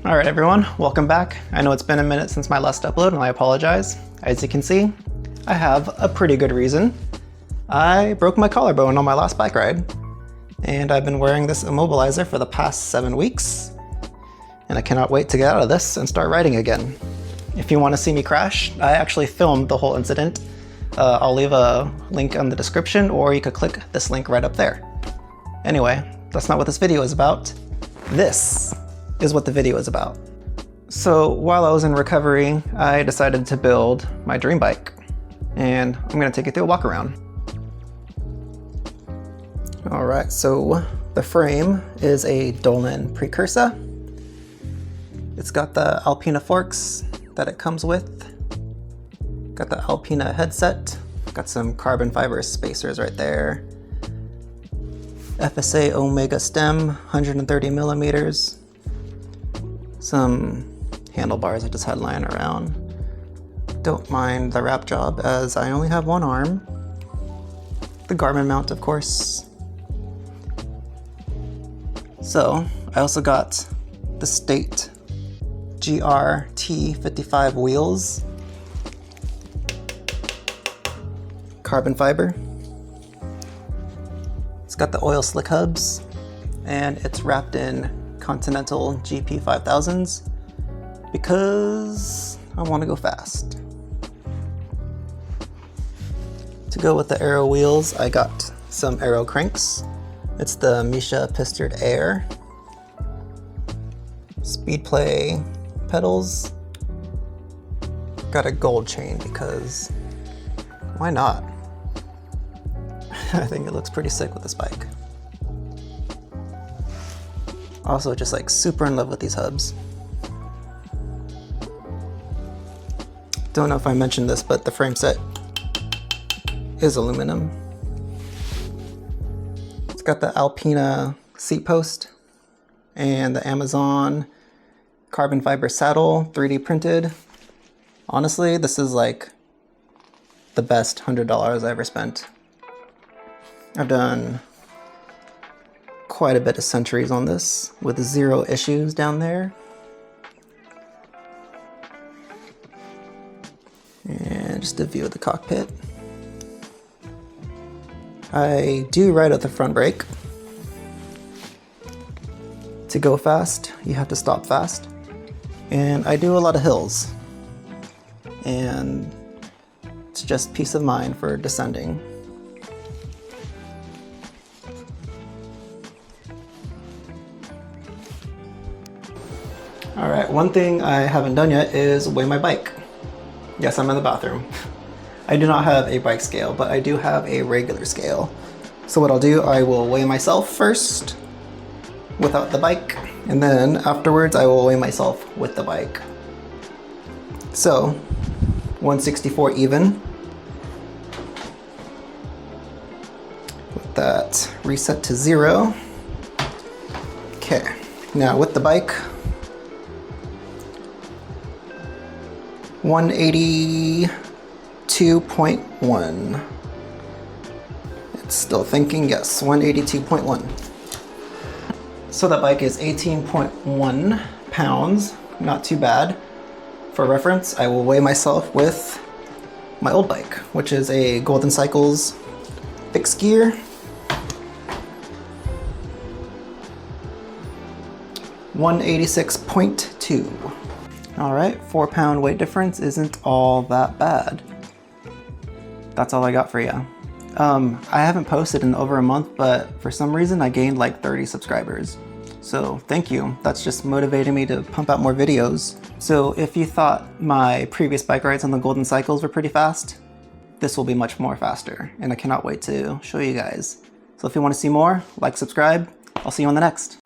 Alright everyone, welcome back. I know it's been a minute since my last upload and I apologize. As you can see, I have a pretty good reason. I broke my collarbone on my last bike ride, and I've been wearing this immobilizer for the past 7 weeks, and I cannot wait to get out of this and start riding again. If you want to see me crash, I actually filmed the whole incident. I'll leave a link in the description, or you could click this link right up there. Anyway, that's not what this video is about. This is what the video is about. So while I was in recovery, I decided to build my dream bike, and I'm gonna take you through a walk around. All right, so the frame is a Dolan Pre Cursa. It's got the Alpina forks that it comes with. Got the Alpina headset. Got some carbon fiber spacers right there. FSA Omega stem, 130 millimeters. Some handlebars I just had lying around. Don't mind the wrap job as I only have one arm. The Garmin mount, of course. So I also got the State GRT55 wheels. Carbon fiber. It's got the oil slick hubs, and it's wrapped in Continental GP5000s because I want to go fast. To go with the Aero wheels, I got some Aero cranks. It's the Miche Pistard Air. Speedplay pedals. Got a gold chain because why not? I think it looks pretty sick with this bike. Also just like super in love with these hubs. Don't know if I mentioned this, but the Frameset is aluminum. It's got the Alpina seat post and the Amazon carbon fiber saddle, 3D printed. Honestly, this is like the best $100 I ever spent. I've done quite a bit of centuries on this with 0 issues down there. And just a view of the cockpit. I do ride with the front brake. To go fast, you have to stop fast. And I do a lot of hills. And it's just peace of mind for descending. All right, one thing I haven't done yet is weigh my bike. Yes, I'm in the bathroom. I do not have a bike scale, but I do have a regular scale. So what I'll do, I will weigh myself first without the bike, and then afterwards I will weigh myself with the bike. So 164 even. Let that reset to 0. Okay, now with the bike, 182.1. It's still thinking, yes, 182.1. So that bike is 18.1 pounds, not too bad. For reference, I will weigh myself with my old bike, which is a Golden Cycles fixed gear. 186.2. All right, 4-pound weight difference isn't all that bad. That's all I got for you. I haven't posted in over a month, but for some reason I gained like 30 subscribers. So thank you. That's just motivating me to pump out more videos. So if you thought my previous bike rides on the Golden Cycles were pretty fast, this will be much more faster, and I cannot wait to show you guys. So if you want to see more, like, subscribe. I'll see you on the next.